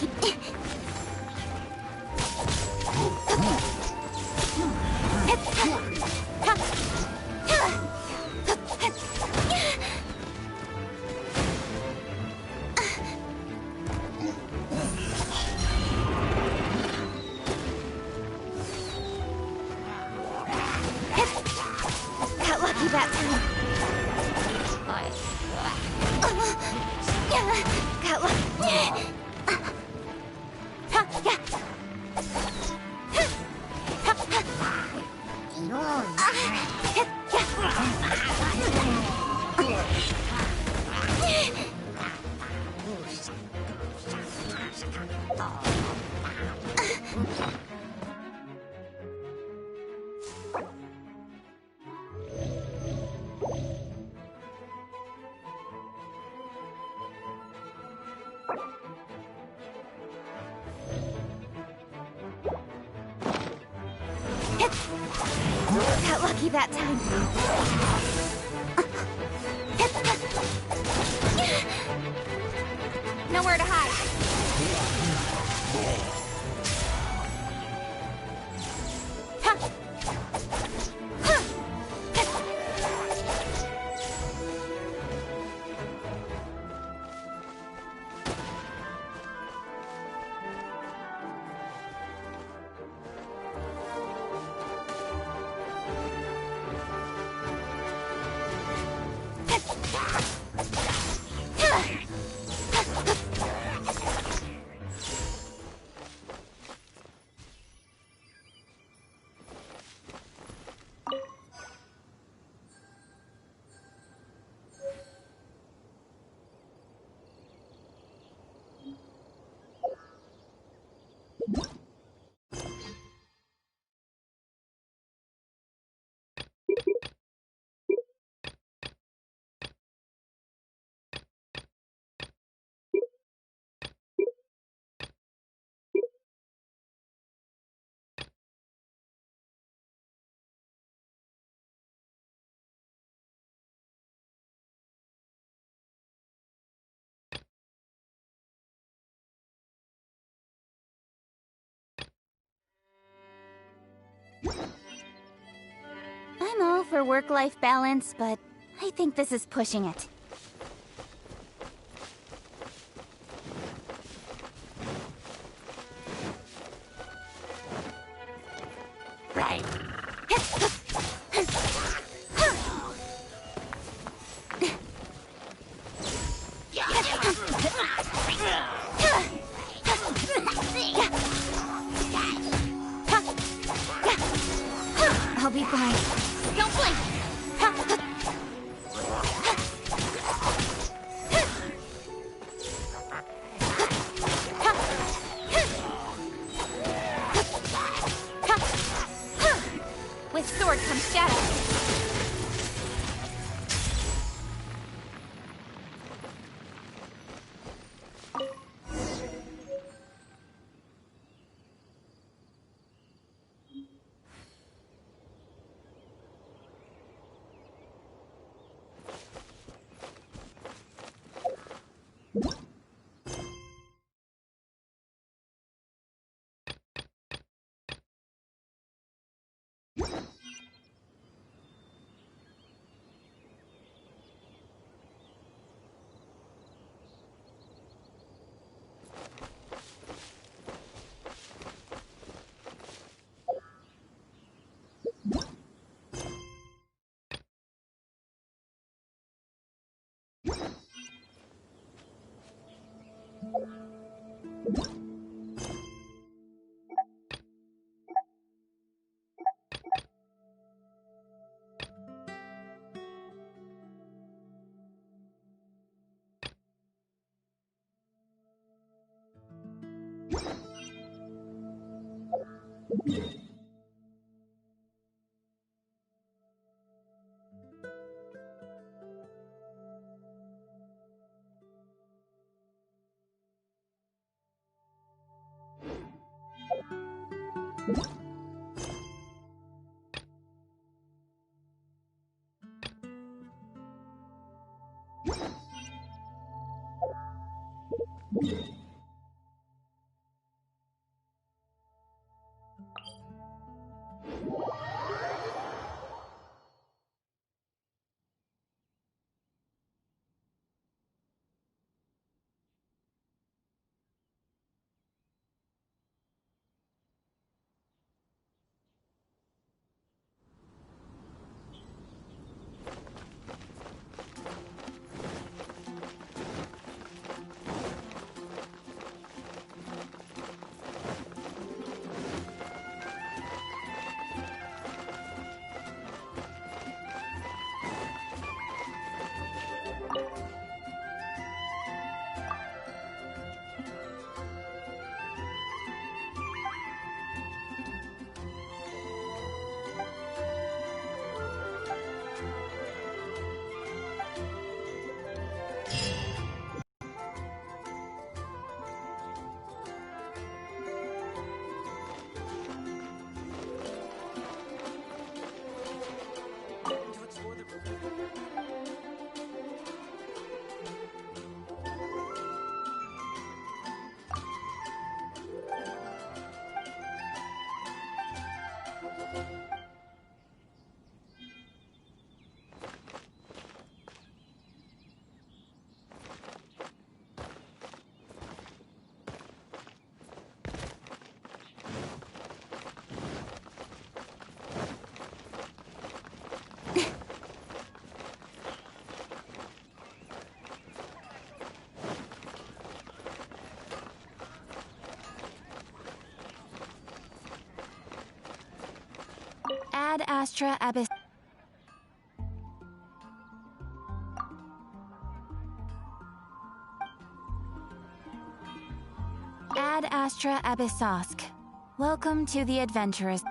lucky. Got lucky that time. Got lucky. Got lucky that time. Nowhere to hide. I'm all for work-life balance, but I think this is pushing it. Right. I'll be fine. Don't blink! With sword comes shadow. Astra Abyss. Ad Astra Abyssosk. Welcome to the adventurous.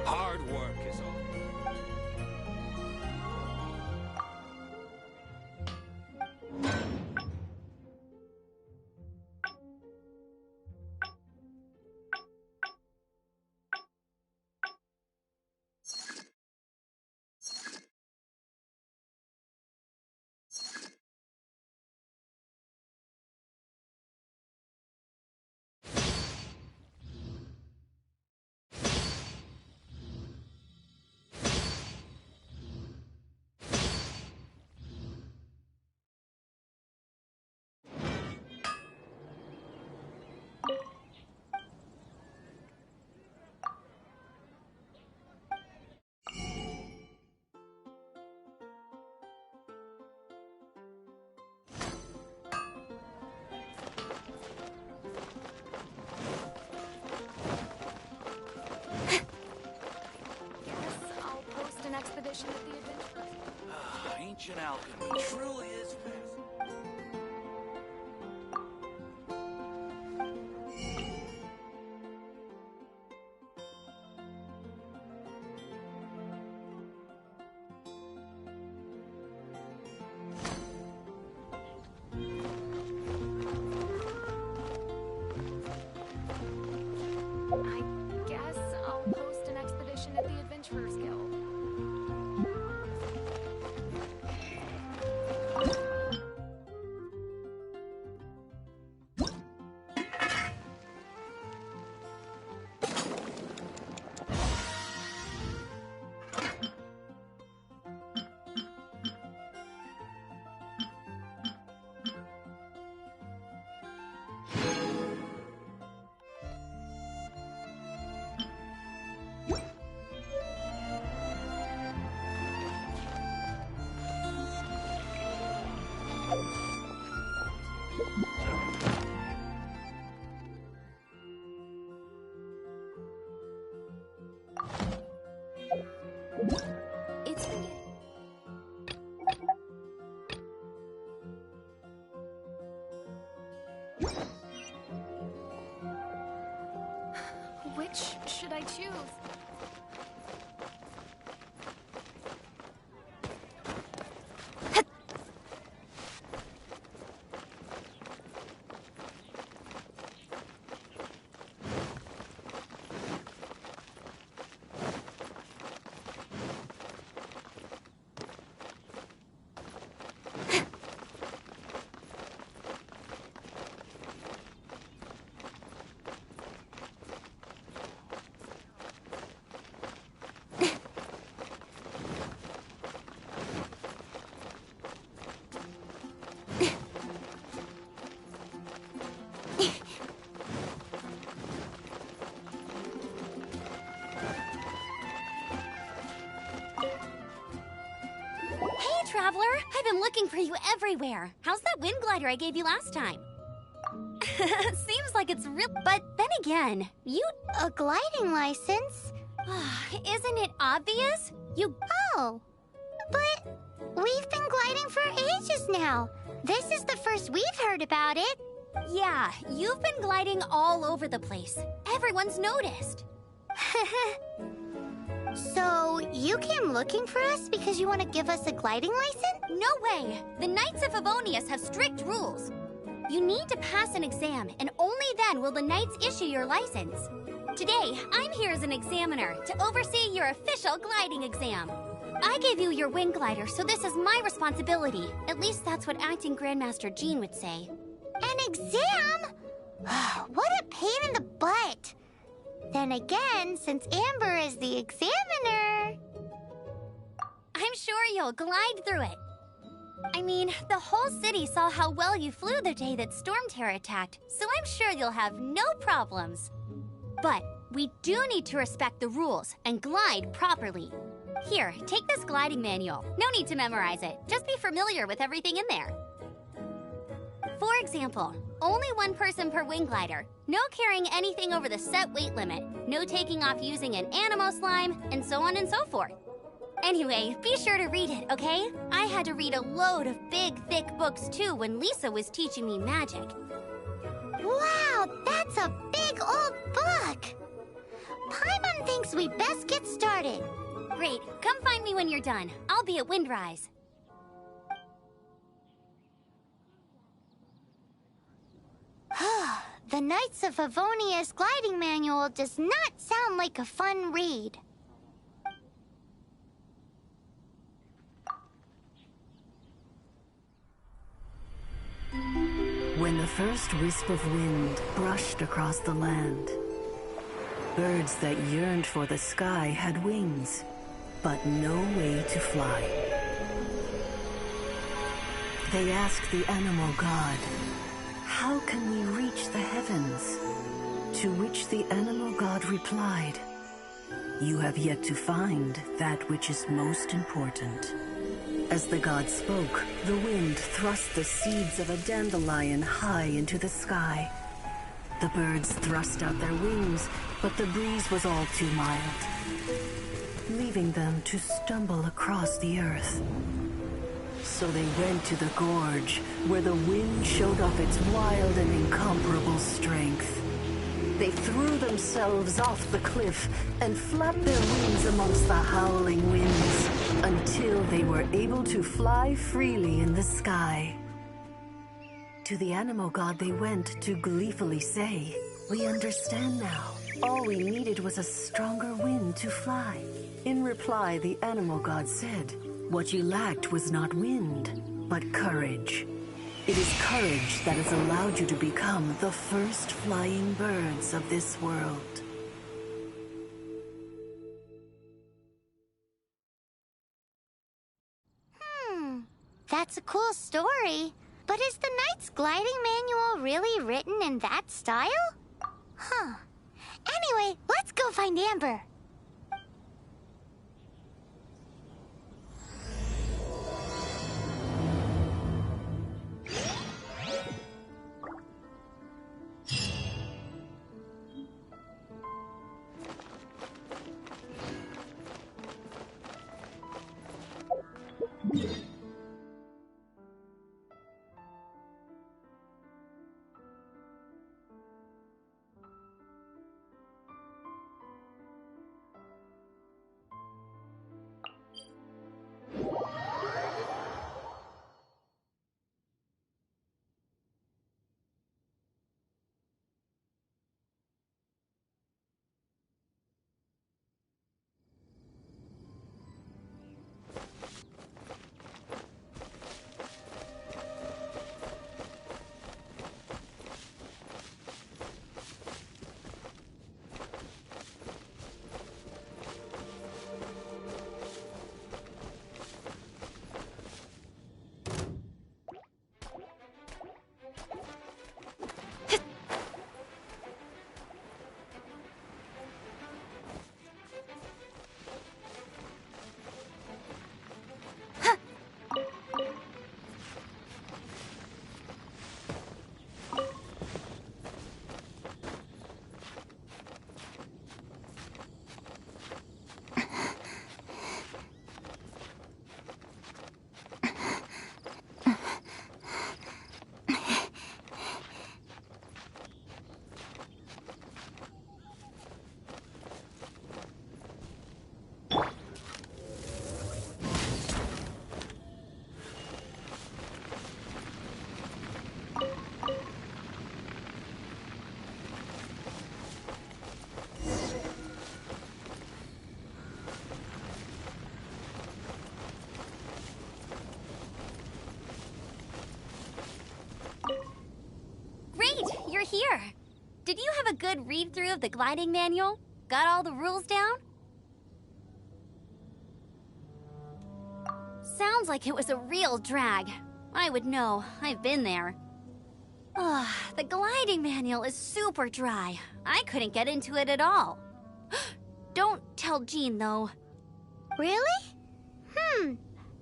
Hard work is all. Expedition at the adventure. Ancient alchemy truly is fascinating. I guess I'll post an expedition at the Adventurers Guild. It's been Which should I choose? Hey, Traveler! I've been looking for you everywhere. How's that wind glider I gave you last time? Seems like it's real, but then again, a gliding license? Isn't it obvious? Oh, but we've been gliding for ages now. This is the first we've heard about it. Yeah, you've been gliding all over the place. Everyone's noticed. So, you came looking for us because you want to give us a gliding license? No way! The Knights of Favonius have strict rules. You need to pass an exam, and only then will the Knights issue your license. Today, I'm here as an examiner to oversee your official gliding exam. I gave you your wind glider, so this is my responsibility. At least that's what Acting Grandmaster Jean would say. An exam? What a pain in the butt. Then again, since Amber is the examiner... I'm sure you'll glide through it. I mean, the whole city saw how well you flew the day that Storm Terror attacked, so I'm sure you'll have no problems. But we do need to respect the rules and glide properly. Here, take this gliding manual. No need to memorize it. Just be familiar with everything in there. For example, only one person per wing glider, no carrying anything over the set weight limit, no taking off using an animo slime, and so on and so forth. Anyway, be sure to read it, okay? I had to read a load of big, thick books too when Lisa was teaching me magic. Wow, that's a big old book! Paimon thinks we best get started. Great, come find me when you're done. I'll be at Windrise. The Knights of Favonia's gliding manual does not sound like a fun read. When the first wisp of wind brushed across the land, birds that yearned for the sky had wings, but no way to fly. They asked the animal god, "How can we reach the heavens?" To which the animal god replied, "You have yet to find that which is most important." As the god spoke, the wind thrust the seeds of a dandelion high into the sky. The birds thrust out their wings, but the breeze was all too mild, leaving them to stumble across the earth. So they went to the gorge, where the wind showed off its wild and incomparable strength. They threw themselves off the cliff and flapped their wings amongst the howling winds until they were able to fly freely in the sky. To the animal god they went to gleefully say, "We understand now. All we needed was a stronger wind to fly." In reply, the animal god said, "What you lacked was not wind, but courage. It is courage that has allowed you to become the first flying birds of this world." That's a cool story. But is the Knight's gliding manual really written in that style? Huh. Anyway, let's go find Amber. did you have a good read-through of the gliding manual? Got all the rules down? Sounds like it was a real drag. I would know. I've been there. Ugh, the gliding manual is super dry. I couldn't get into it at all. Don't tell Jean, though. Really?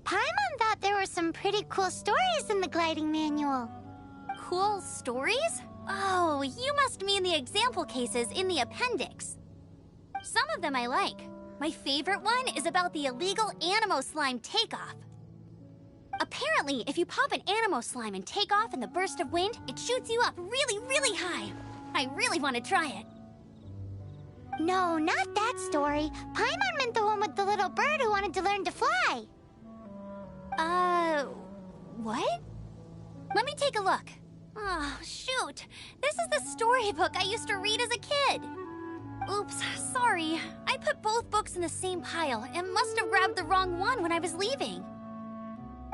Paimon thought there were some pretty cool stories in the gliding manual. Cool stories? Oh, you must mean the example cases in the appendix. Some of them I like. My favorite one is about the illegal Animo Slime takeoff. Apparently, if you pop an Animo Slime and take off in the burst of wind, it shoots you up really, really high. I really want to try it. No, not that story. Paimon meant the one with the little bird who wanted to learn to fly. What? Let me take a look. Oh, shoot. This is the storybook I used to read as a kid. Oops, sorry. I put both books in the same pile and must have grabbed the wrong one when I was leaving.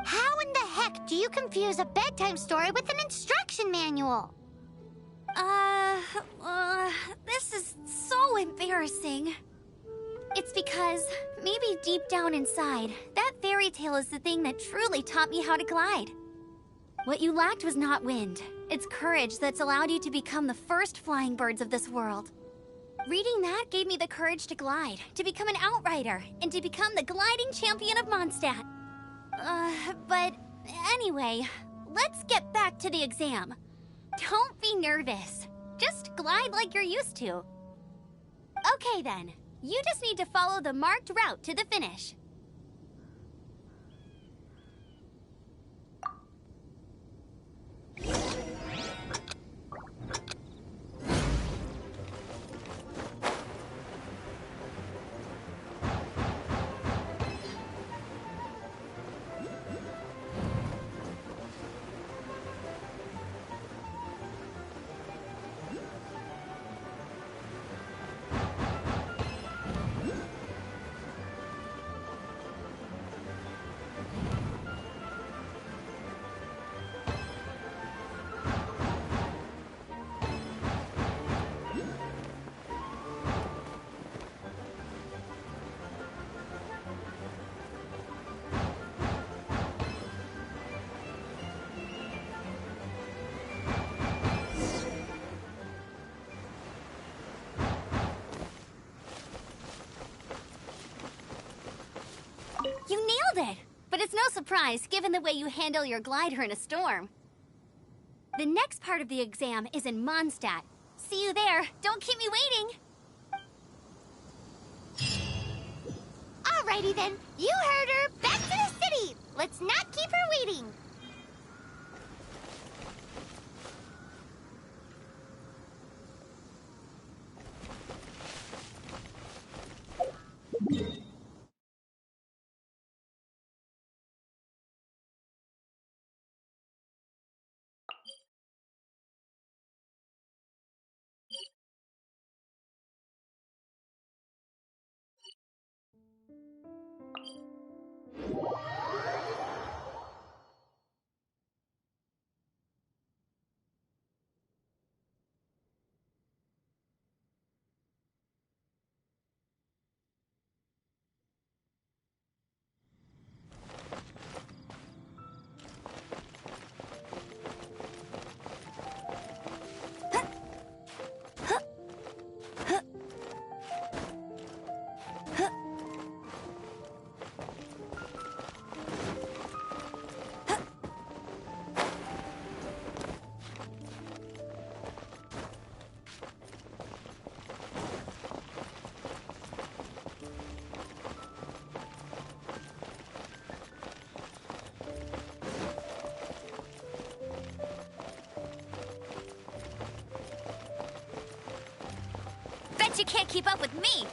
How in the heck do you confuse a bedtime story with an instruction manual? This is so embarrassing. It's because, maybe deep down inside, that fairy tale is the thing that truly taught me how to glide. What you lacked was not wind. It's courage that's allowed you to become the first flying birds of this world. Reading that gave me the courage to glide, to become an outrider, and to become the gliding champion of Mondstadt. But anyway, let's get back to the exam. Don't be nervous. Just glide like you're used to. Okay then, you just need to follow the marked route to the finish. You nailed it! But it's no surprise, given the way you handle your glider in a storm. The next part of the exam is in Mondstadt. See you there. Don't keep me waiting. Alrighty then, you heard her. Back to the city. Let's not keep her waiting. Bet you can't keep up with me.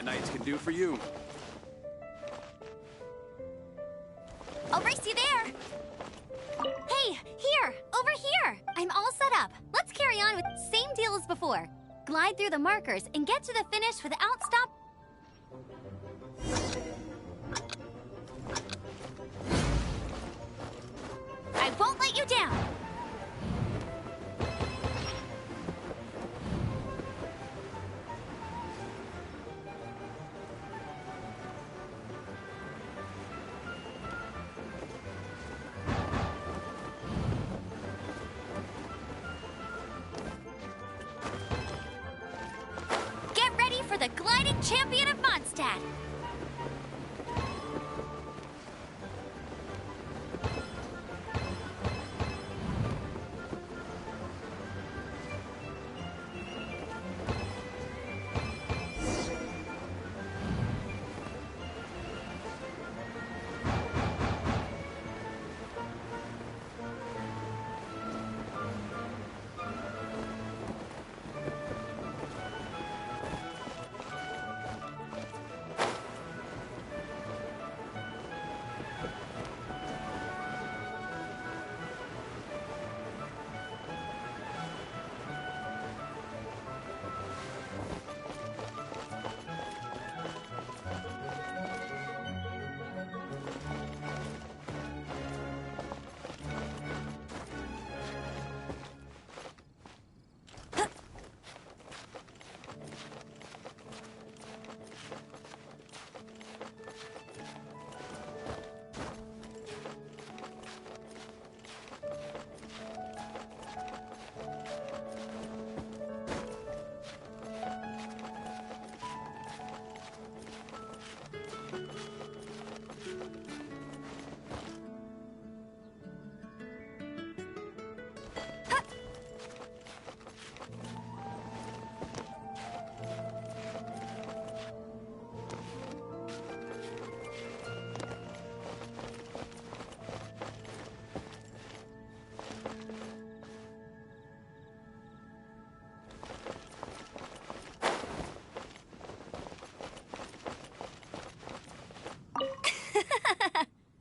Knights can do for you. I'll race you there! Hey, here! Over here! I'm all set up. Let's carry on with the same deal as before. Glide through the markers and get to the finish without stop. I won't let you down! For the gliding champion of Mondstadt!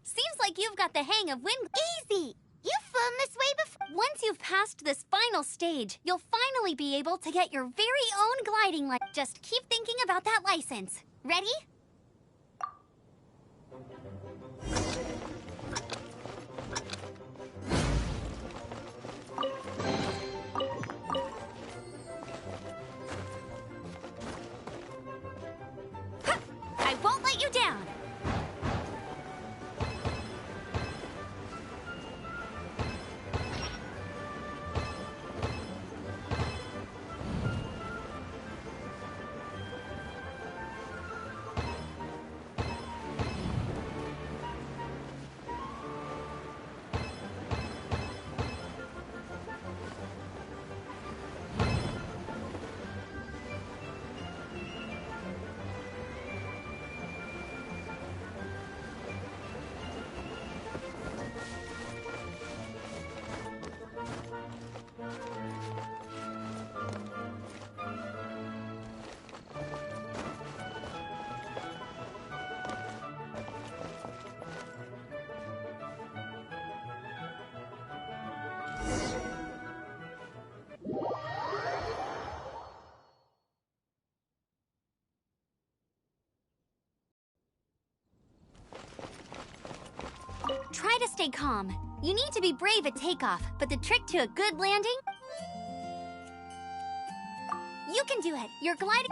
Seems like you've got the hang of wind. Easy! You've flown this way before. Once you've passed this final stage, you'll finally be able to get your very own gliding license. Just keep thinking about that license. Ready? I won't let you down. Try to stay calm. You need to be brave at takeoff, but the trick to a good landing? You can do it! You're gliding...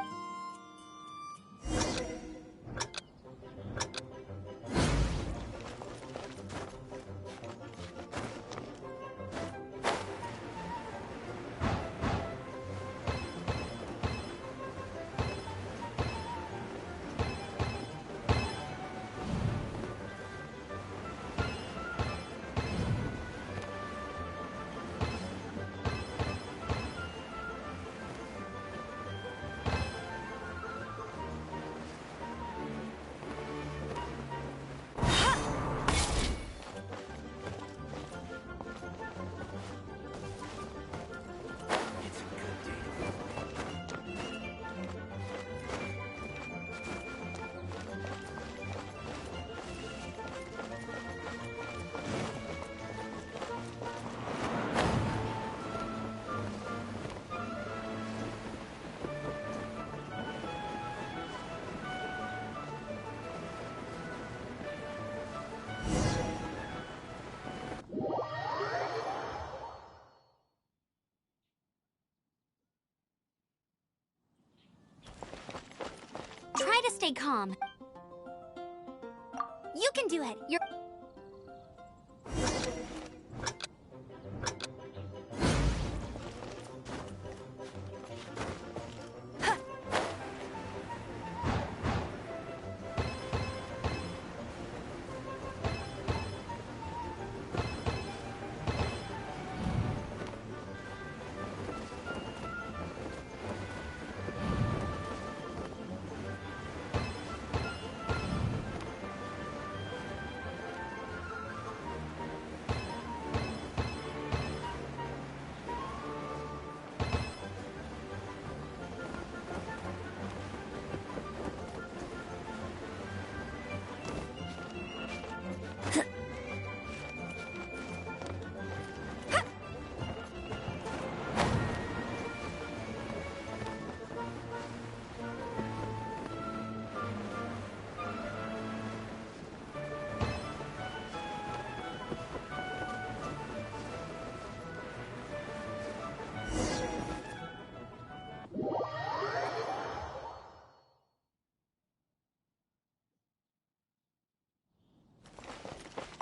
stay calm. You can do it. You're...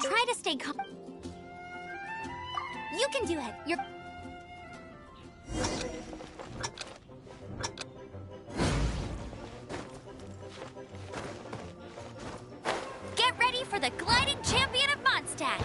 Try to stay calm. You can do it. You're... Get ready for the gliding champion of Mondstadt!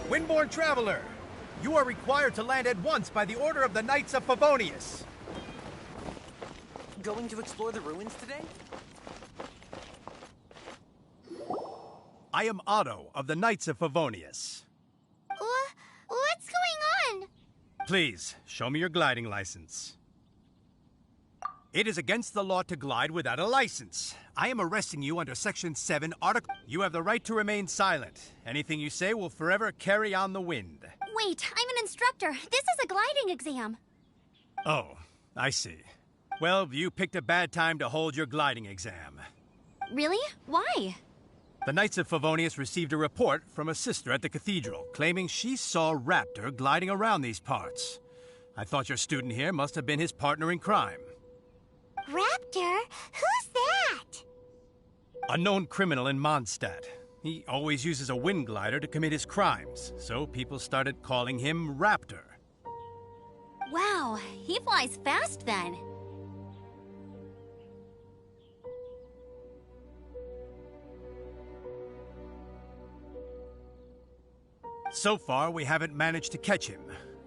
Windborne Traveler, you are required to land at once by the order of the Knights of Favonius. Going to explore the ruins today? I am Otto of the Knights of Favonius. What's going on? Please, show me your gliding license. It is against the law to glide without a license. I am arresting you under Section 7, Article... You have the right to remain silent. Anything you say will forever carry on the wind. Wait, I'm an instructor. This is a gliding exam. Oh, I see. Well, you picked a bad time to hold your gliding exam. Really? Why? The Knights of Favonius received a report from a sister at the cathedral claiming she saw Raptor gliding around these parts. I thought your student here must have been his partner in crime. Raptor? Who's that? A known criminal in Mondstadt. He always uses a wind glider to commit his crimes, so people started calling him Raptor. Wow, he flies fast then. So far, we haven't managed to catch him.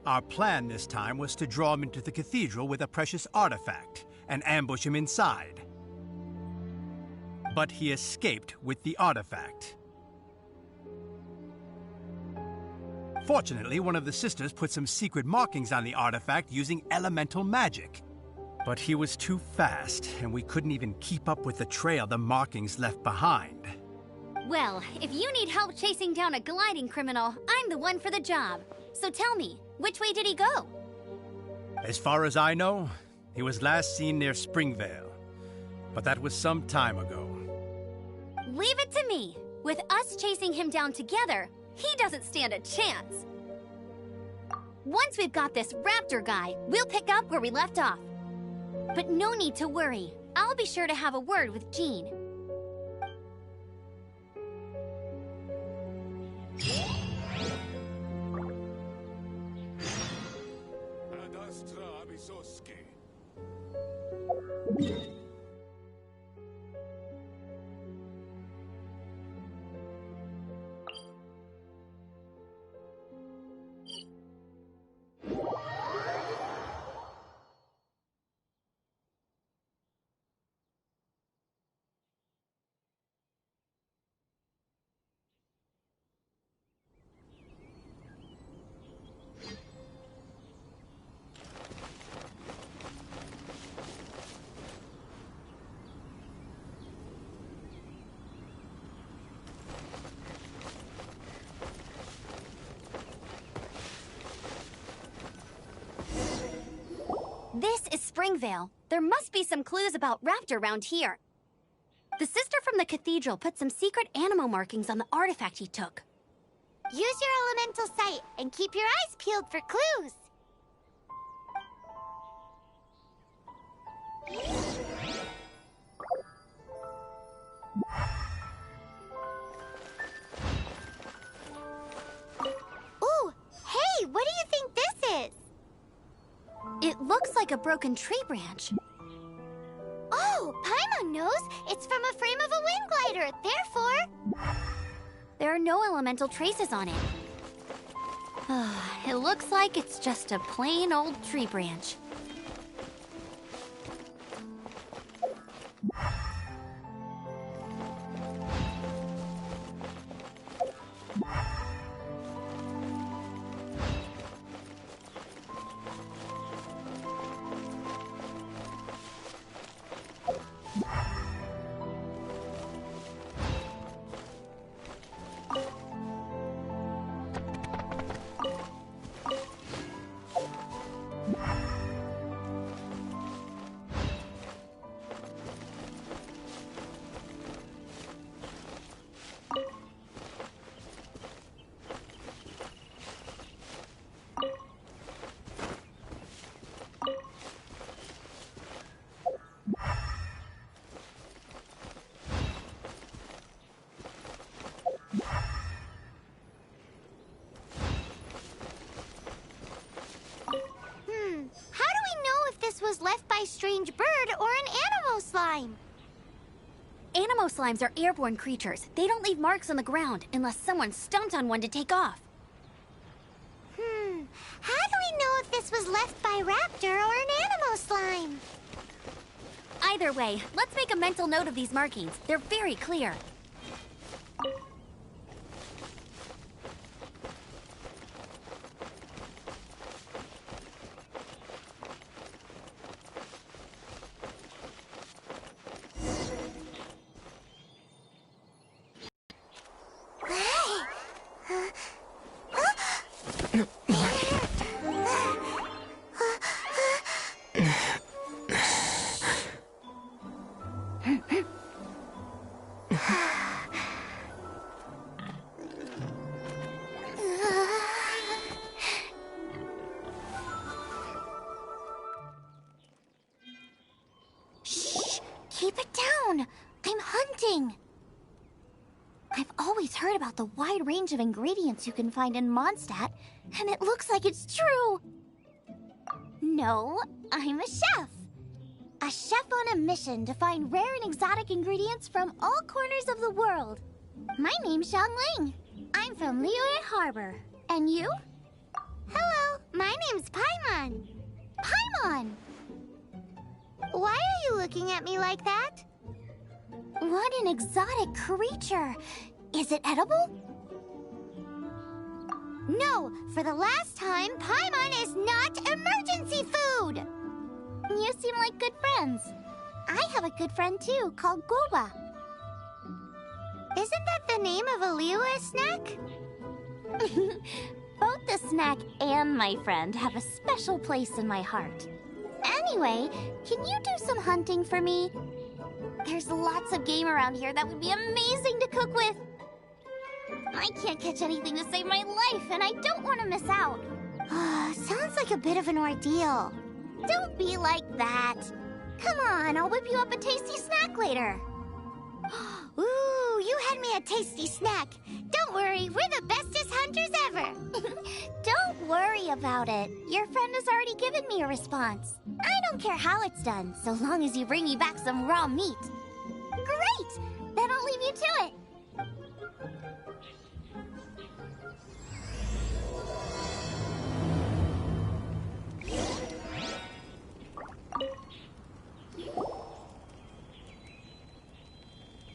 Our plan this time was to draw him into the cathedral with a precious artifact and ambush him inside. But he escaped with the artifact. Fortunately, one of the sisters put some secret markings on the artifact using elemental magic. But he was too fast, and we couldn't even keep up with the trail the markings left behind. Well, if you need help chasing down a gliding criminal, I'm the one for the job. So tell me, which way did he go? As far as I know, he was last seen near Springvale. But that was some time ago. Leave it to me. With us chasing him down together, he doesn't stand a chance. Once we've got this Raptor guy, we'll pick up where we left off. But no need to worry. I'll be sure to have a word with Jean. Ad astra abisosque. Springvale. There must be some clues about Raptor around here. The sister from the cathedral put some secret animal markings on the artifact he took. Use your elemental sight and keep your eyes peeled for clues. Ooh, hey, what do you think this is? It looks like a broken tree branch. Oh, Paimon knows. It's from a frame of a wind glider. Therefore, There are no elemental traces on it. It looks like it's just a plain old tree branch. Was left by strange bird or an animal slime. Animo slimes are airborne creatures. They don't leave marks on the ground unless someone stomped on one to take off. How do we know if this was left by raptor or an animal slime? Either way, let's make a mental note of these markings. They're very clear. Keep it down! I'm hunting! I've always heard about the wide range of ingredients you can find in Mondstadt, and it looks like it's true! No, I'm a chef! A chef on a mission to find rare and exotic ingredients from all corners of the world. My name's Xiangling. I'm from Liyue Harbor. And you? Hello, my name's Paimon. Paimon! Why are you looking at me like that? What an exotic creature! Is it edible? No, for the last time, Paimon is not emergency food! You seem like good friends. I have a good friend too, called Goba. Isn't that the name of a Liyue snack? Both the snack and my friend have a special place in my heart. Anyway, can you do some hunting for me? There's lots of game around here that would be amazing to cook with. I can't catch anything to save my life, and I don't want to miss out. Sounds like a bit of an ordeal. Don't be like that. Come on, I'll whip you up a tasty snack later. Ooh, you had me a tasty snack. Don't worry, we're the bestest hunters ever. Don't worry about it. Your friend has already given me a response. I don't care how it's done, so long as you bring me back some raw meat. Great! Then I'll leave you to it.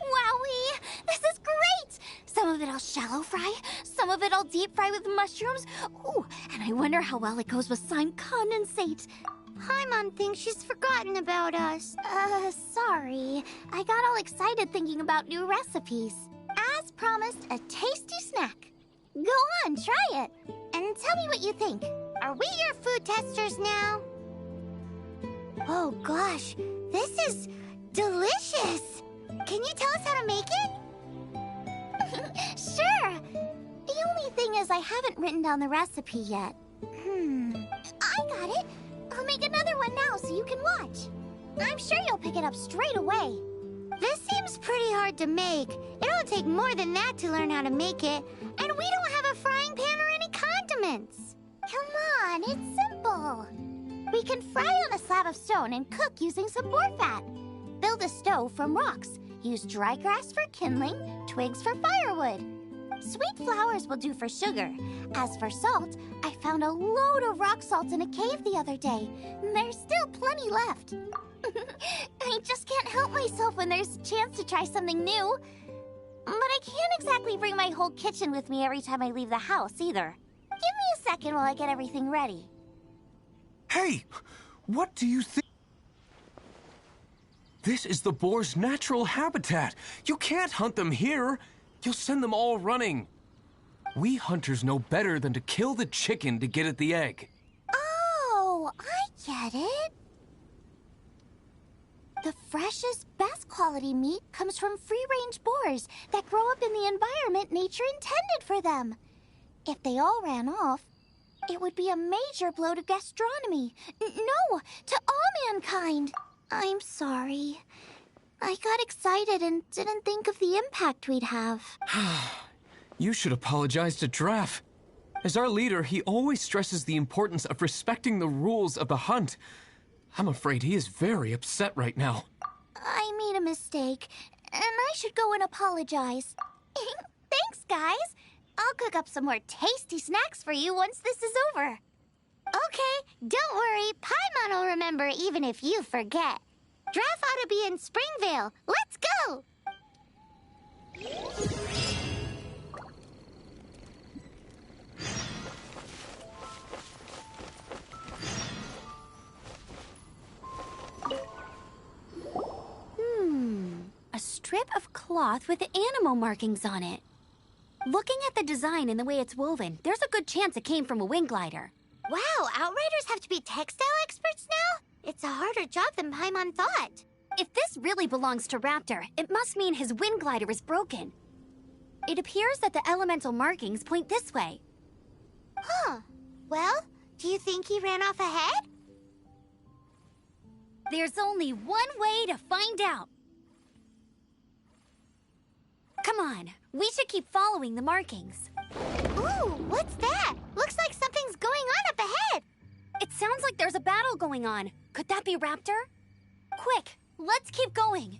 Wowie! This is great! Some of it I'll shallow fry, some of it I'll deep fry with mushrooms. Ooh, and I wonder how well it goes with slime condensate. Paimon thinks she's forgotten about us. Sorry. I got all excited thinking about new recipes. As promised, a tasty snack. Go on, try it. And tell me what you think. Are we your food testers now? Oh gosh, this is delicious! Can you tell us how to make it? Sure! The only thing is I haven't written down the recipe yet. I got it! I'll make another one now so you can watch. I'm sure you'll pick it up straight away. This seems pretty hard to make. It'll take more than that to learn how to make it. And we don't have a frying pan or any condiments. Come on, it's simple. We can fry on a slab of stone and cook using some boar fat. Build a stove from rocks. Use dry grass for kindling, twigs for firewood. Sweet flowers will do for sugar. As for salt, I found a load of rock salt in a cave the other day. There's still plenty left. I just can't help myself when there's a chance to try something new. But I can't exactly bring my whole kitchen with me every time I leave the house, either. Give me a second while I get everything ready. Hey! What do you think? This is the boar's natural habitat. You can't hunt them here. You'll send them all running. We hunters know better than to kill the chicken to get at the egg. Oh, I get it. The freshest, best quality meat comes from free-range boars that grow up in the environment nature intended for them. If they all ran off, it would be a major blow to gastronomy. No, to all mankind. I'm sorry. I got excited and didn't think of the impact we'd have. You should apologize to Draff. As our leader, he always stresses the importance of respecting the rules of the hunt. I'm afraid he is very upset right now. I made a mistake, and I should go and apologize. Thanks, guys. I'll cook up some more tasty snacks for you once this is over. Okay, don't worry. Paimon will remember even if you forget. Draff ought to be in Springvale. Let's go! A strip of cloth with animal markings on it. Looking at the design and the way it's woven, there's a good chance it came from a wind glider. Wow, Outriders have to be textile experts now? It's a harder job than Paimon thought. If this really belongs to Raptor, it must mean his wind glider is broken. It appears that the elemental markings point this way. Huh. Well, do you think he ran off ahead? There's only one way to find out. Come on, we should keep following the markings. Ooh, what's that? Looks like something's going on up ahead. It sounds like there's a battle going on. Could that be Raptor? Quick, let's keep going.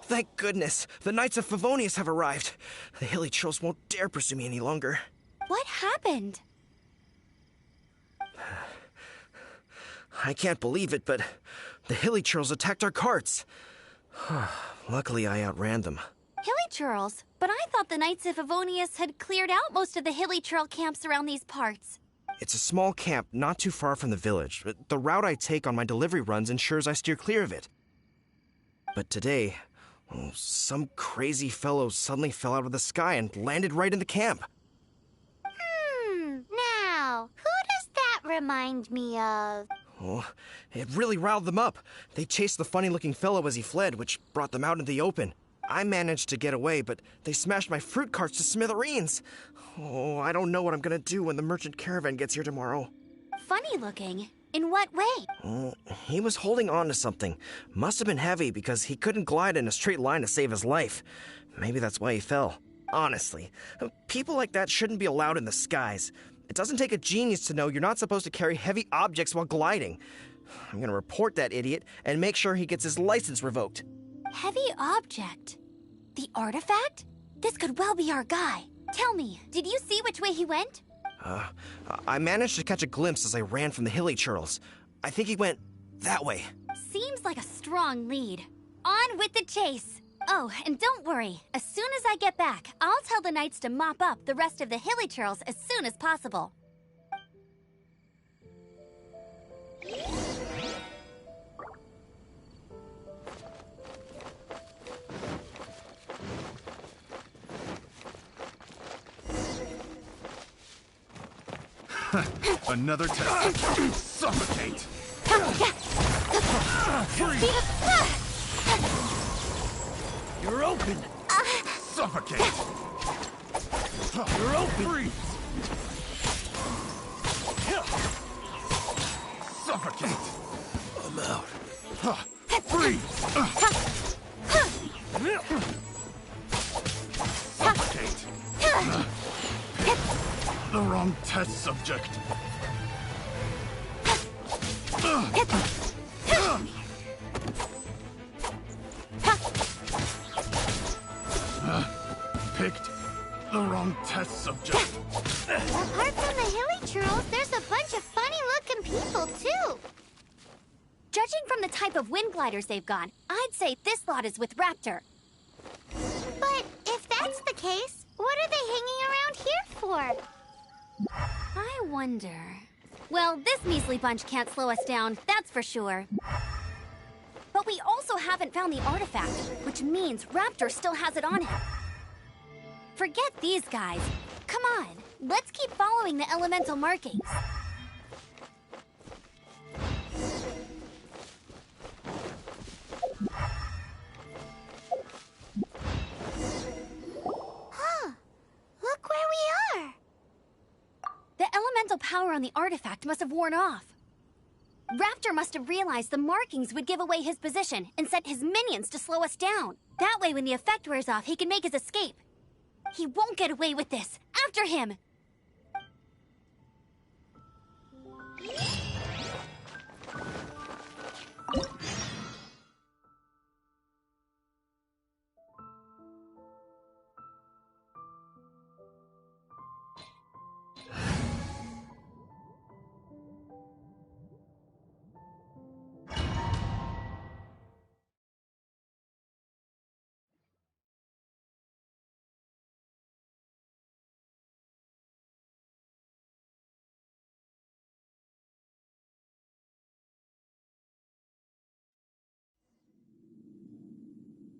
Thank goodness, the Knights of Favonius have arrived. The hilly trolls won't dare pursue me any longer. What happened? I can't believe it, but the hilly trolls attacked our carts. Luckily, I outran them. Hilly Churls? But I thought the Knights of Favonius had cleared out most of the Hilly Churl camps around these parts. It's a small camp not too far from the village, but the route I take on my delivery runs ensures I steer clear of it. But today, some crazy fellow suddenly fell out of the sky and landed right in the camp. Now, who does that remind me of? Oh, it really riled them up. They chased the funny-looking fellow as he fled, which brought them out into the open. I managed to get away, but they smashed my fruit carts to smithereens. Oh, I don't know what I'm gonna do when the merchant caravan gets here tomorrow. Funny looking? In what way? He was holding on to something. Must have been heavy because he couldn't glide in a straight line to save his life. Maybe that's why he fell. Honestly, people like that shouldn't be allowed in the skies. It doesn't take a genius to know you're not supposed to carry heavy objects while gliding. I'm gonna report that idiot and make sure he gets his license revoked. Heavy object? The artifact? This could well be our guy. Tell me, did you see which way he went? I managed to catch a glimpse as I ran from the hilly churls. I think he went that way. Seems like a strong lead. On with the chase. Oh, and don't worry. As soon as I get back, I'll tell the knights to mop up the rest of the hilly churls as soon as possible. Another test. Suffocate! You're open! Suffocate! You're open! Freeze! Suffocate! I'm out. Freeze! Suffocate! The wrong test subject. Picked the wrong test subject. Apart from the hilly churls, there's a bunch of funny-looking people, too. Judging from the type of wind gliders they've got, I'd say this lot is with Raptor. But if that's the case, what are they hanging around here for? I wonder... Well, this measly bunch can't slow us down, that's for sure. But we also haven't found the artifact, which means Raptor still has it on him. Forget these guys. Come on, let's keep following the elemental markings. Huh. Look where we are. The elemental power on the artifact must have worn off. Raptor must have realized the markings would give away his position and sent his minions to slow us down. That way, when the effect wears off, he can make his escape. He won't get away with this. After him!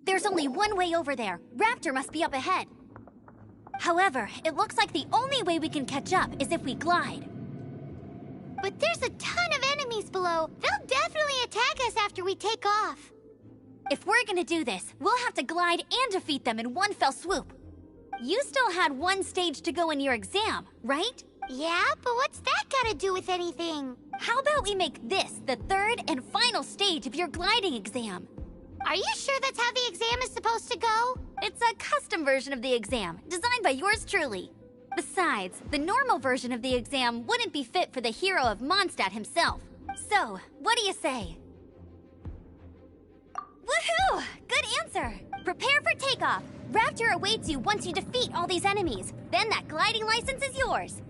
There's only one way over there. Raptor must be up ahead. However, it looks like the only way we can catch up is if we glide. But there's a ton of enemies below. They'll definitely attack us after we take off. If we're gonna do this, we'll have to glide and defeat them in one fell swoop. You still had one stage to go in your exam, right? Yeah, but what's that got to do with anything? How about we make this the third and final stage of your gliding exam? Are you sure that's how the exam is supposed to go? It's a custom version of the exam, designed by yours truly. Besides, the normal version of the exam wouldn't be fit for the hero of Mondstadt himself. So, what do you say? Woohoo! Good answer! Prepare for takeoff. Raptor awaits you once you defeat all these enemies. Then that gliding license is yours.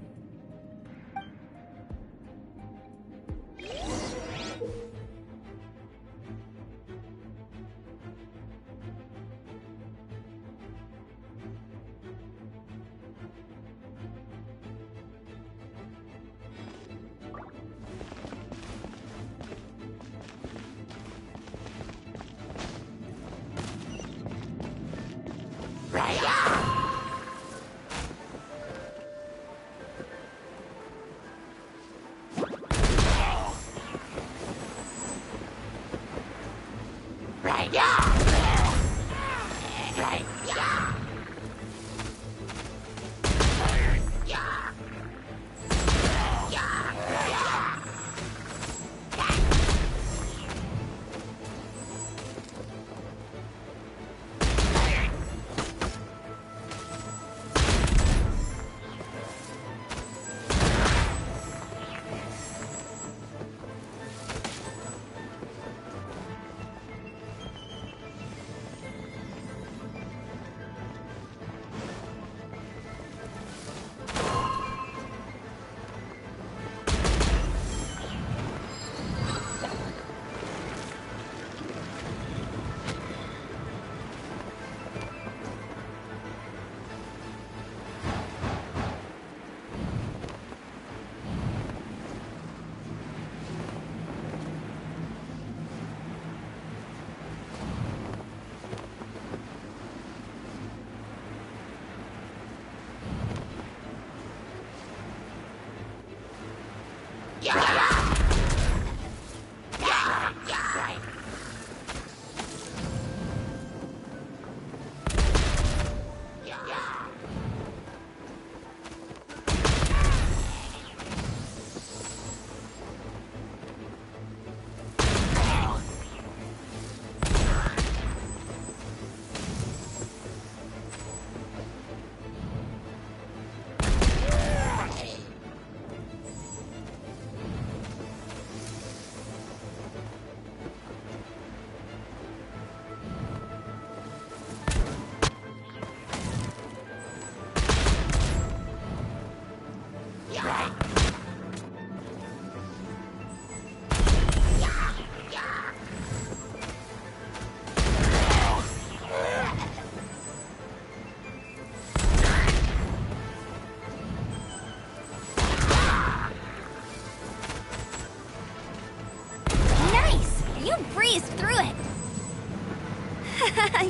breezed through it.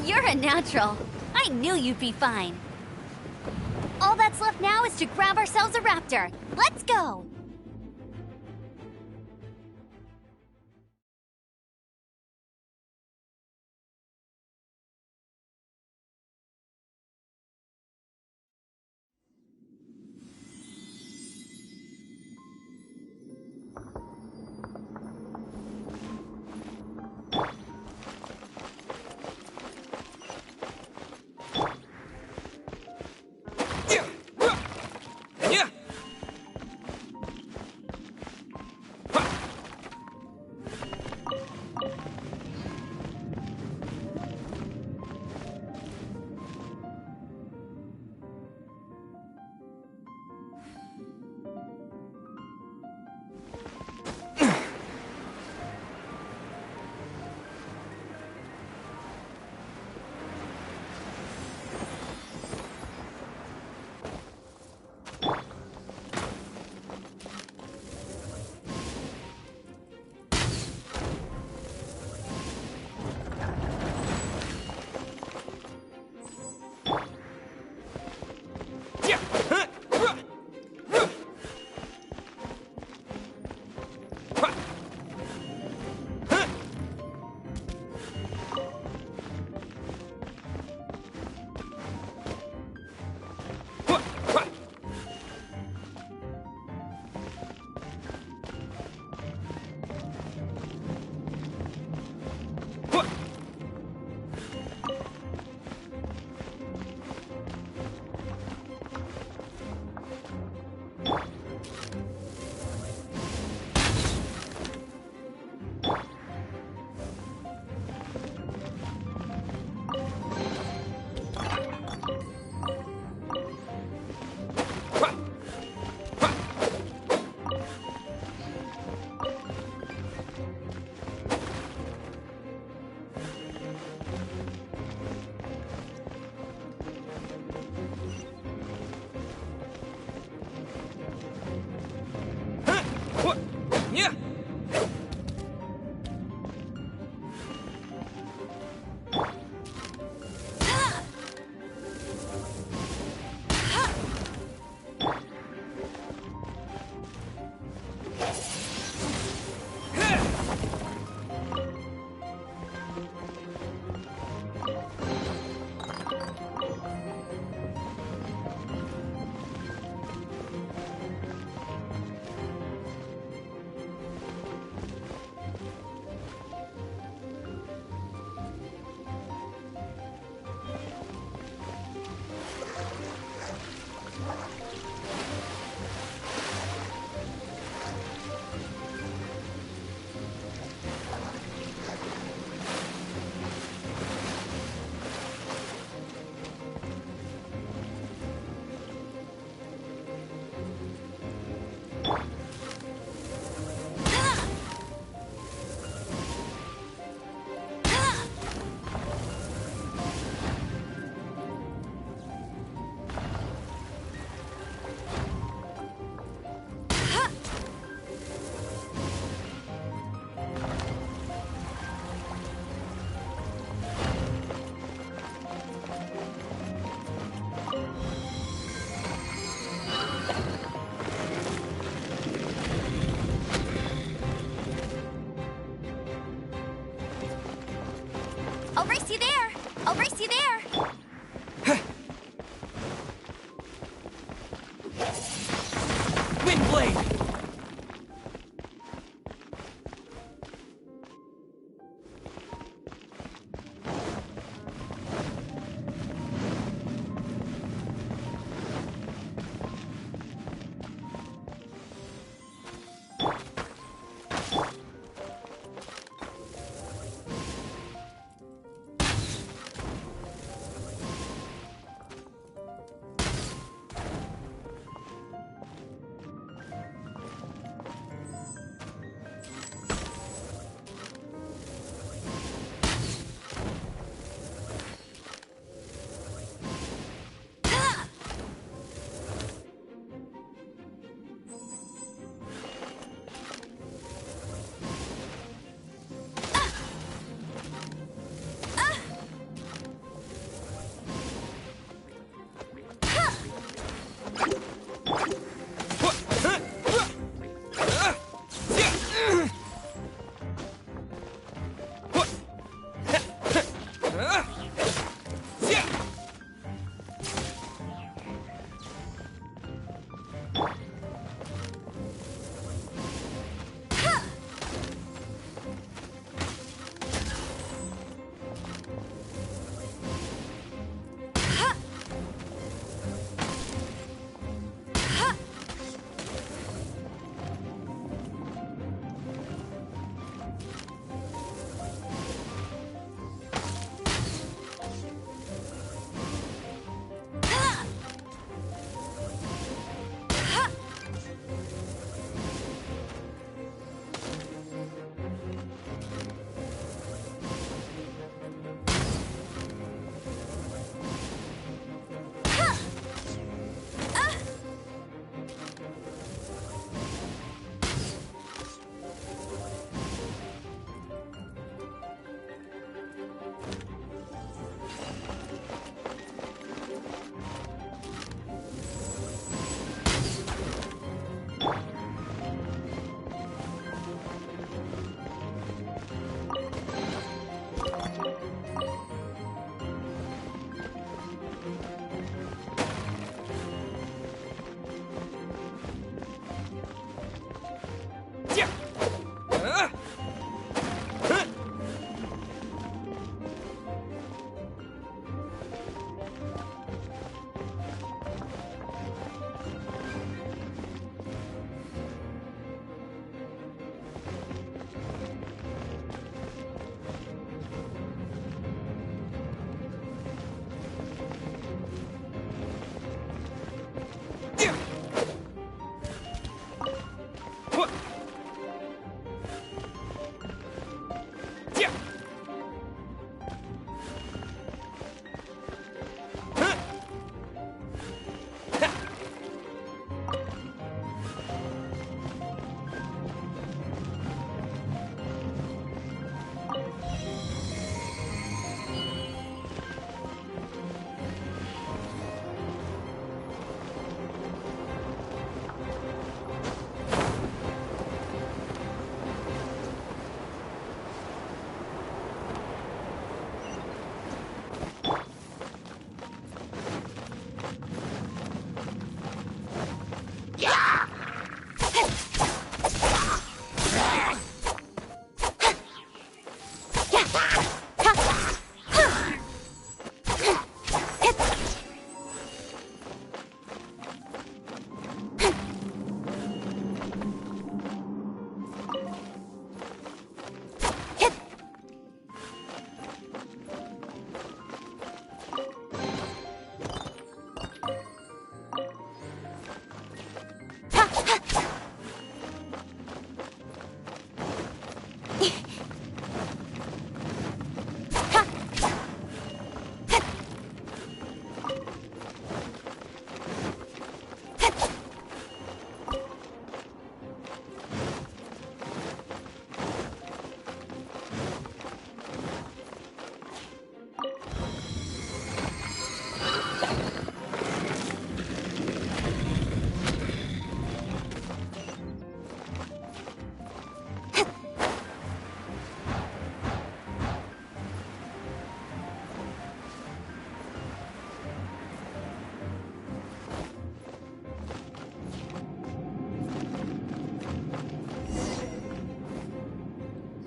You're a natural. I knew you'd be fine. All that's left now is to grab ourselves a raptor. Let's go! I'll race you there! I'll race you there! Windblade!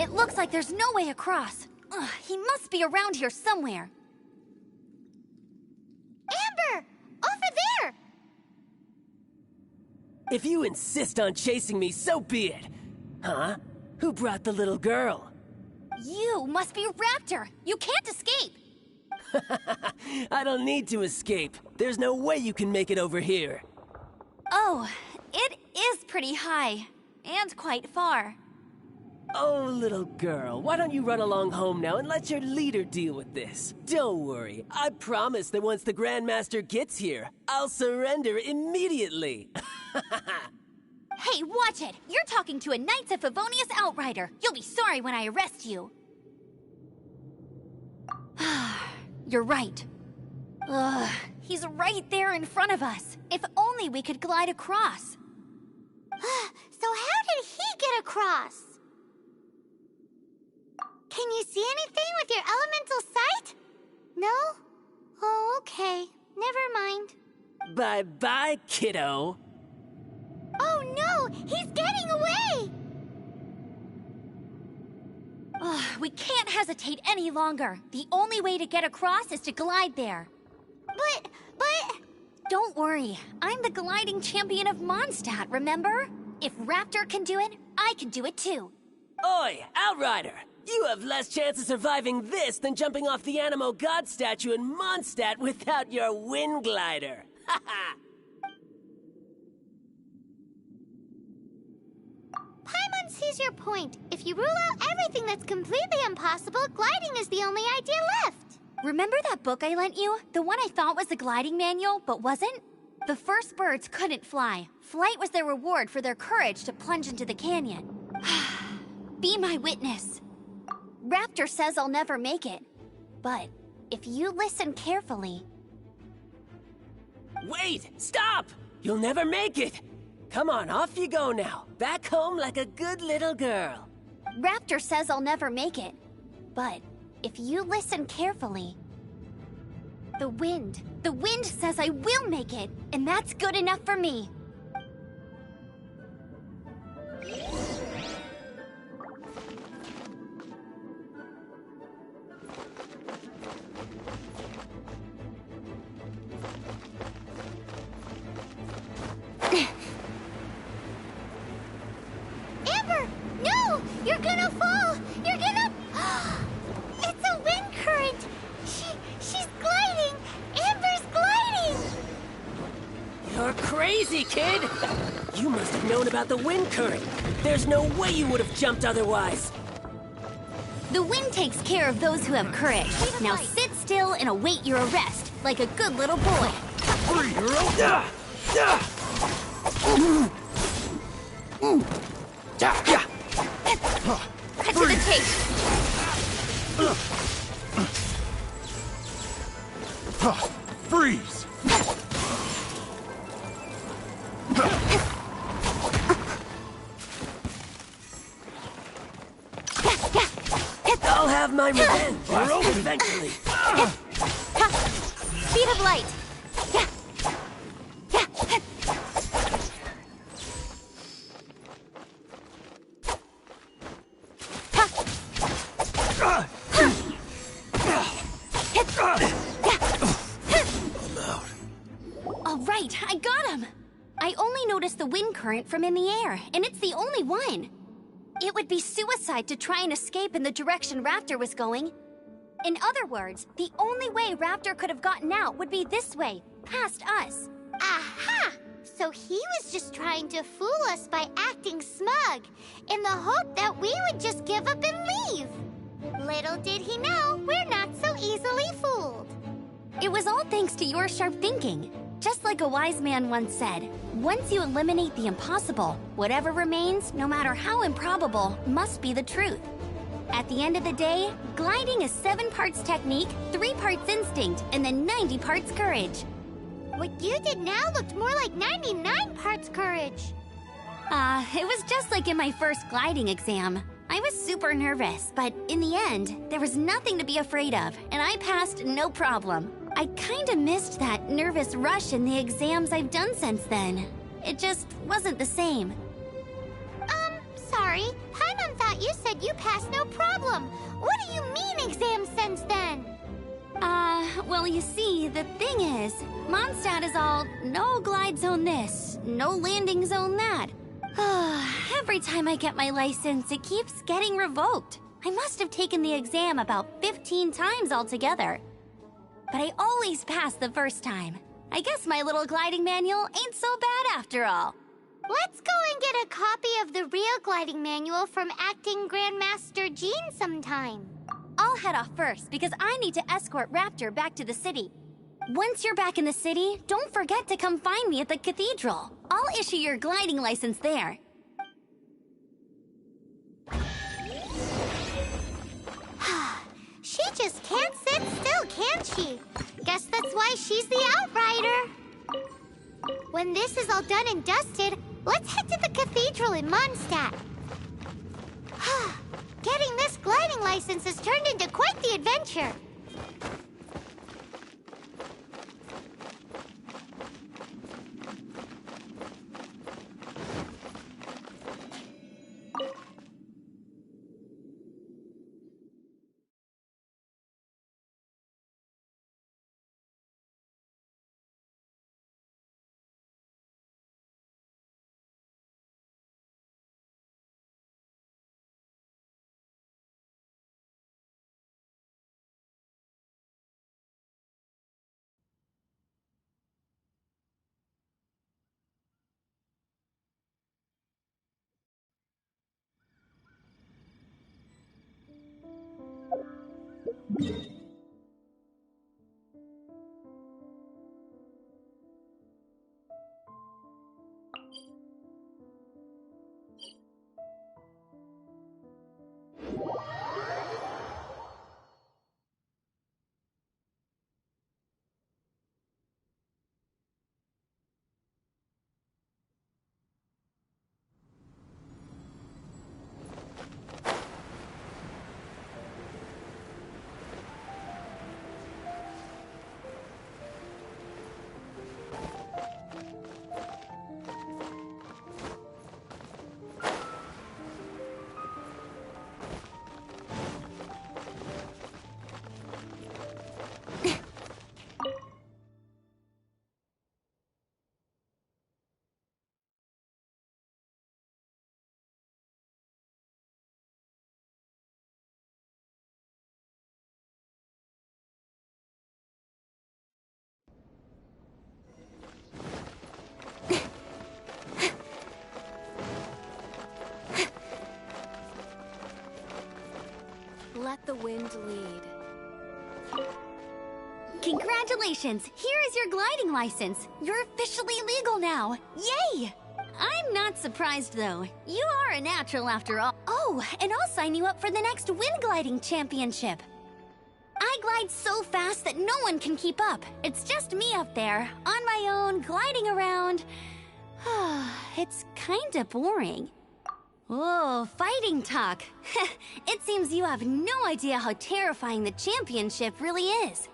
It looks like there's no way across. Ugh, he must be around here somewhere. Amber! Over there! If you insist on chasing me, so be it. Huh? Who brought the little girl? You must be Raptor! You can't escape! I don't need to escape. There's no way you can make it over here. Oh, it is pretty high. And quite far. Oh, little girl, why don't you run along home now and let your leader deal with this? Don't worry, I promise that once the Grandmaster gets here, I'll surrender immediately. Hey, watch it! You're talking to a Knights of Favonius outrider. You'll be sorry when I arrest you. You're right. Ugh, he's right there in front of us. If only we could glide across. So how did he get across? Can you see anything with your elemental sight? No? Oh, okay. Never mind. Bye-bye, kiddo. Oh no! He's getting away! We can't hesitate any longer. The only way to get across is to glide there. But... Don't worry. I'm the gliding champion of Mondstadt, remember? If Raptor can do it, I can do it too. Oi, Outrider! You have less chance of surviving this than jumping off the Animo God statue in Mondstadt without your wind glider. Haha! Paimon sees your point. If you rule out everything that's completely impossible, gliding is the only idea left. Remember that book I lent you? The one I thought was the gliding manual, but wasn't? The first birds couldn't fly. Flight was their reward for their courage to plunge into the canyon. Be my witness. Raptor says I'll never make it. But if you listen carefully... Wait! Stop! You'll never make it! Come on, off you go now. Back home like a good little girl. Raptor says I'll never make it. But if you listen carefully... The wind says I will make it, and that's good enough for me. Amber! No! You're gonna fall! You're gonna... It's a wind current! She's gliding! Amber's gliding! You're crazy, kid! You must have known about the wind current. There's no way you would have jumped otherwise. The wind takes care of those who have courage. Now sit still and await your arrest, like a good little boy. Cut to the chase. Freeze! I'll have my revenge eventually. Speed of light. All right, I got him. I only noticed the wind current from in the air, and it's the only one. It would be suicide to try and escape in the direction Raptor was going. In other words, the only way Raptor could have gotten out would be this way, past us. Aha! So he was just trying to fool us by acting smug, in the hope that we would just give up and leave. Little did he know, we're not so easily fooled. It was all thanks to your sharp thinking. Just like a wise man once said, once you eliminate the impossible, whatever remains, no matter how improbable, must be the truth. At the end of the day, gliding is 7 parts technique, 3 parts instinct, and then 90 parts courage. What you did now looked more like 99 parts courage. It was just like in my first gliding exam. I was super nervous, but in the end, there was nothing to be afraid of, and I passed no problem. I kinda missed that nervous rush in the exams I've done since then. It just wasn't the same. Sorry. Paimon thought you said you passed no problem. What do you mean exam sense then? Well, you see, the thing is, Mondstadt is all no glide zone this, no landing zone that. Every time I get my license, it keeps getting revoked. I must have taken the exam about 15 times altogether. But I always pass the first time. I guess my little gliding manual ain't so bad after all. Let's go and get a copy of the real gliding manual from Acting Grandmaster Jean sometime. I'll head off first because I need to escort Raptor back to the city. Once you're back in the city, don't forget to come find me at the cathedral. I'll issue your gliding license there. She just can't sit still, can she? Guess that's why she's the Outrider. When this is all done and dusted, let's head to the cathedral in Mondstadt. Getting this gliding license has turned into quite the adventure. Let the wind lead. Congratulations! Here is your gliding license. You're officially legal now. Yay! I'm not surprised, though. You are a natural after all. Oh, and I'll sign you up for the next wind gliding championship. I glide so fast that no one can keep up. It's just me up there, on my own, gliding around. It's kinda boring. Oh, fighting talk. It seems you have no idea how terrifying the championship really is.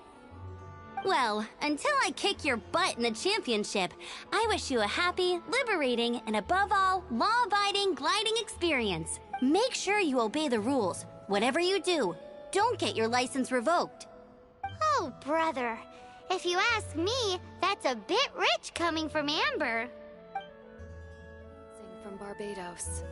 Well, until I kick your butt in the championship, I wish you a happy, liberating, and above all, law-abiding gliding experience. Make sure you obey the rules. Whatever you do, don't get your license revoked. Oh, brother. If you ask me, that's a bit rich coming from Amber. Sing from Barbados.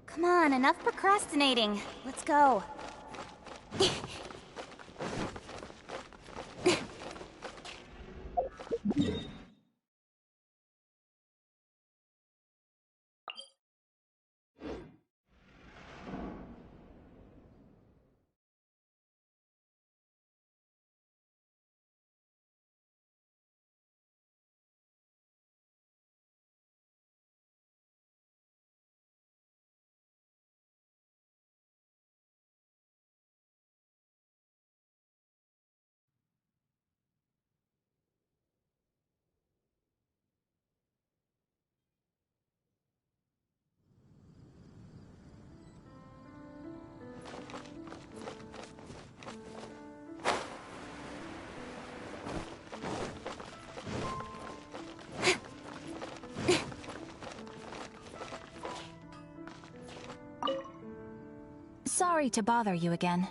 Come on, enough procrastinating. Let's go. Sorry to bother you again.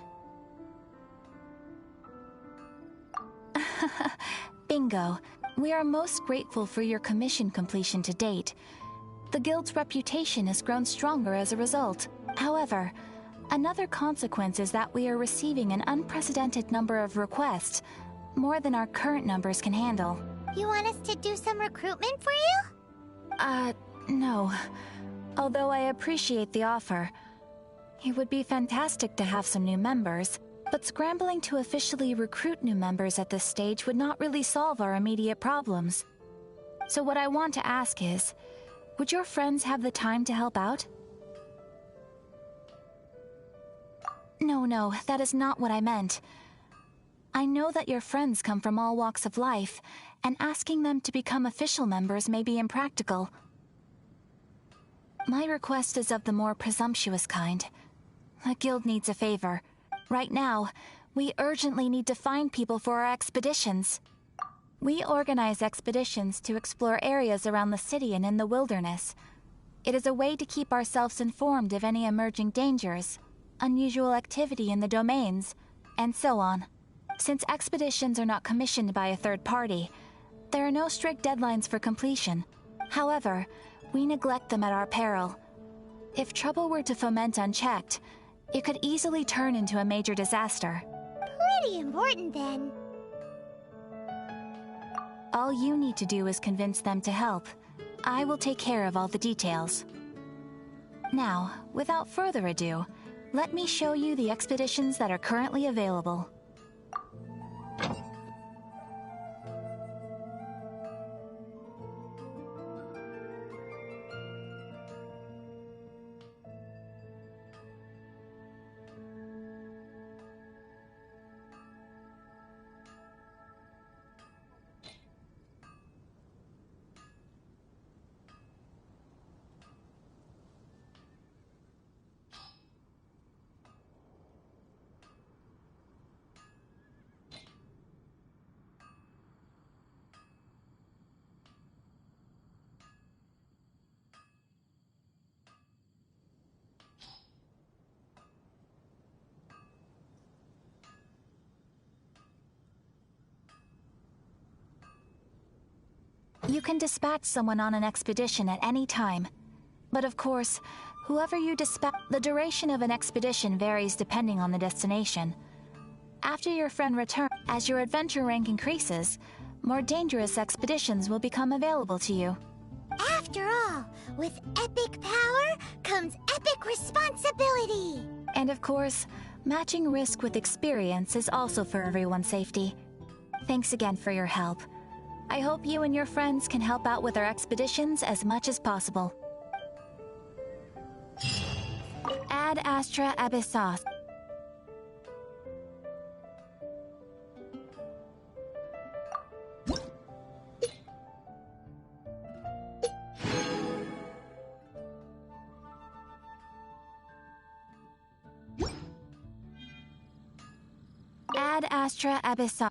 Bingo. We are most grateful for your commission completion to date. The Guild's reputation has grown stronger as a result. However, another consequence is that we are receiving an unprecedented number of requests, more than our current numbers can handle. You want us to do some recruitment for you? No. Although I appreciate the offer. It would be fantastic to have some new members, but scrambling to officially recruit new members at this stage would not really solve our immediate problems. So what I want to ask is, would your friends have the time to help out? No, that is not what I meant. I know that your friends come from all walks of life, and asking them to become official members may be impractical. My request is of the more presumptuous kind. The Guild needs a favor. Right now, we urgently need to find people for our expeditions. We organize expeditions to explore areas around the city and in the wilderness. It is a way to keep ourselves informed of any emerging dangers, unusual activity in the domains, and so on. Since expeditions are not commissioned by a third party, there are no strict deadlines for completion. However, we neglect them at our peril. If trouble were to foment unchecked, it could easily turn into a major disaster. Pretty important, then. All you need to do is convince them to help. I will take care of all the details. Now, without further ado, let me show you the expeditions that are currently available. You can dispatch someone on an expedition at any time. But of course, whoever you dispatch, the duration of an expedition varies depending on the destination. After your friend returns, as your adventure rank increases, more dangerous expeditions will become available to you. After all, with epic power comes epic responsibility! And of course, matching risk with experience is also for everyone's safety. Thanks again for your help. I hope you and your friends can help out with our expeditions as much as possible. Ad Astra Abyssos. Ad Astra Abyssos.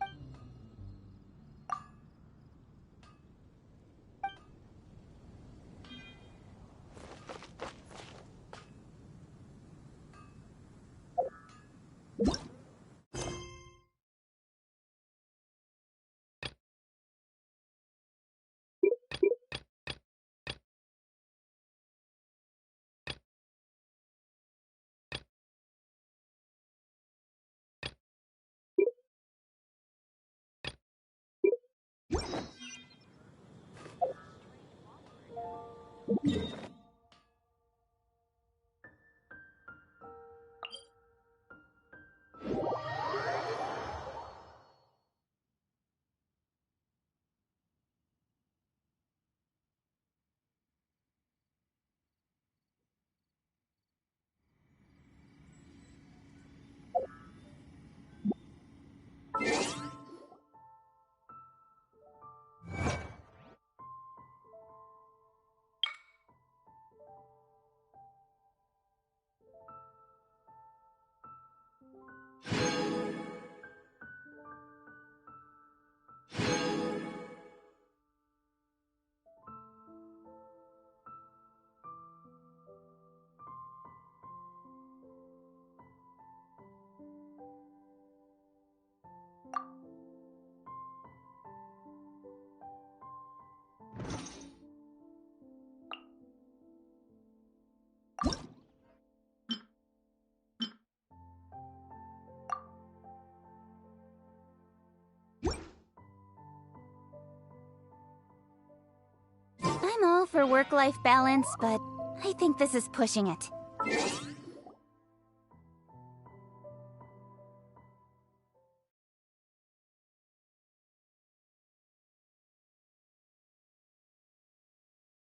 I'm all for work-life balance, but I think this is pushing it.